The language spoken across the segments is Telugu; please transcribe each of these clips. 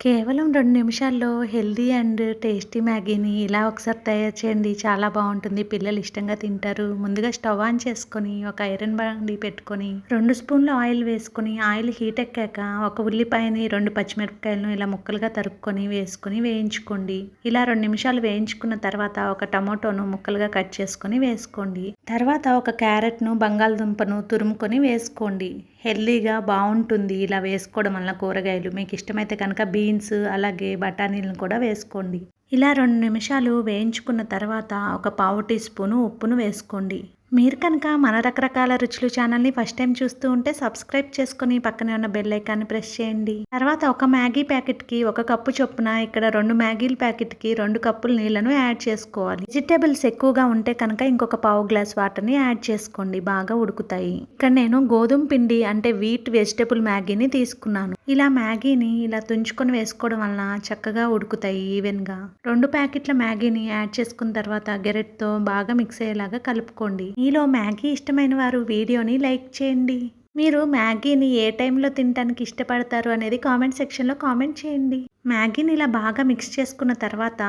కేవలం 2 నిమిషాల్లో హెల్తీ అండ్ టేస్టీ మ్యాగీని ఇలా ఒకసారి తయారు చేయండి. చాలా బావుంటుంది. పిల్లలు ఇష్టంగా తింటారు. ముందుగా స్టవ్ ఆన్ చేసుకొని ఒక ఐరన్ బాండీ పెట్టుకొని 2 స్పూన్ల ఆయిల్ వేసుకొని ఆయిల్ హీట్ ఎక్కాక ఒక ఉల్లిపాయని 2 పచ్చిమిరపకాయలను ఇలా ముక్కలుగా తరుక్కొని వేసుకొని వేయించుకోండి. ఇలా 2 నిమిషాలు వేయించుకున్న తర్వాత ఒక టమోటోను ముక్కలుగా కట్ చేసుకొని వేసుకోండి. తర్వాత ఒక క్యారెట్ను బంగాళదుంపను తురుముకొని వేసుకోండి. హెల్తీగా బావుంటుంది ఇలా వేసుకోవడం వల్ల కూరగాయలు. మీకు ఇష్టమైతే కనుక బీన్స్ అలాగే బఠానీలను కూడా వేసుకోండి. ఇలా 2 నిమిషాలు వేయించుకున్న తర్వాత ఒక పావు టీ స్పూను ఉప్పును వేసుకోండి. మీరు కనుక మన రకరకాల రుచులు ఛానల్ని ఫస్ట్ టైం చూస్తూ ఉంటే సబ్స్క్రైబ్ చేసుకొని పక్కనే ఉన్న బెల్ ఐకాన్ని ప్రెస్ చేయండి. తర్వాత ఒక మ్యాగీ ప్యాకెట్కి 1 కప్పు చొప్పున ఇక్కడ 2 మ్యాగీల ప్యాకెట్కి 2 కప్పుల నీళ్లను యాడ్ చేసుకోవాలి. వెజిటేబుల్స్ ఎక్కువగా ఉంటే కనుక ఇంకొక పావు గ్లాస్ వాటర్ని యాడ్ చేసుకోండి. బాగా ఉడుకుతాయి. ఇక్కడ నేను గోధుమ పిండి అంటే వీట్ వెజిటేబుల్ మ్యాగీని తీసుకున్నాను. ఇలా మ్యాగీని ఇలా తుంచుకొని వేసుకోవడం వలన చక్కగా ఉడుకుతాయి ఈవెన్గా. 2 ప్యాకెట్ల మ్యాగీని యాడ్ చేసుకున్న తర్వాత గెరెట్తో బాగా మిక్స్ అయ్యేలాగా కలుపుకోండి. మీలో మ్యాగీ ఇష్టమైన వారు వీడియోని లైక్ చేయండి. మీరు మ్యాగీని ఏ టైంలో తినడానికి ఇష్టపడతారు అనేది కామెంట్ సెక్షన్లో కామెంట్ చేయండి. మ్యాగీని ఇలా బాగా మిక్స్ చేసుకున్న తర్వాత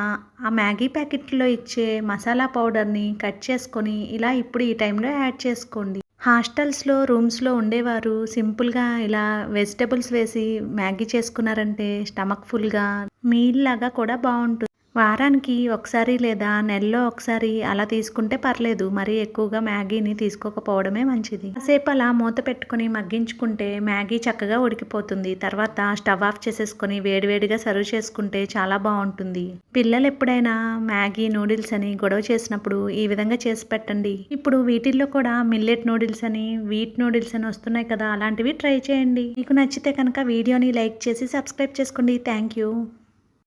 ఆ మ్యాగీ ప్యాకెట్లో ఇచ్చే మసాలా పౌడర్ని కట్ చేసుకొని ఇలా ఇప్పుడు ఈ టైంలో యాడ్ చేసుకోండి. హాస్టల్స్లో రూమ్స్లో ఉండేవారు సింపుల్గా ఇలా వెజిటబుల్స్ వేసి మ్యాగీ చేసుకున్నారంటే స్టమక్ ఫుల్గా మీల్ లాగా కూడా బాగుంటుంది. వారానికి ఒకసారి లేదా నెలలో ఒకసారి అలా తీసుకుంటే పర్లేదు. మరీ ఎక్కువగా మ్యాగీని తీసుకోకపోవడమే మంచిది. కాసేపు అలా మూత పెట్టుకొని మగ్గించుకుంటే మ్యాగీ చక్కగా ఉడికిపోతుంది. తర్వాత స్టవ్ ఆఫ్ చేసేసుకొని వేడివేడిగా సర్వ్ చేసుకుంటే చాలా బాగుంటుంది. పిల్లలు ఎప్పుడైనా మ్యాగీ నూడిల్స్ అని గొడవ చేసినప్పుడు ఈ విధంగా చేసి పెట్టండి. ఇప్పుడు వీటిల్లో కూడా మిల్లెట్ నూడిల్స్ అని వీట్ నూడిల్స్ అని వస్తున్నాయి కదా, అలాంటివి ట్రై చేయండి. మీకు నచ్చితే కనుక వీడియోని లైక్ చేసి సబ్స్క్రైబ్ చేసుకోండి. Thank you.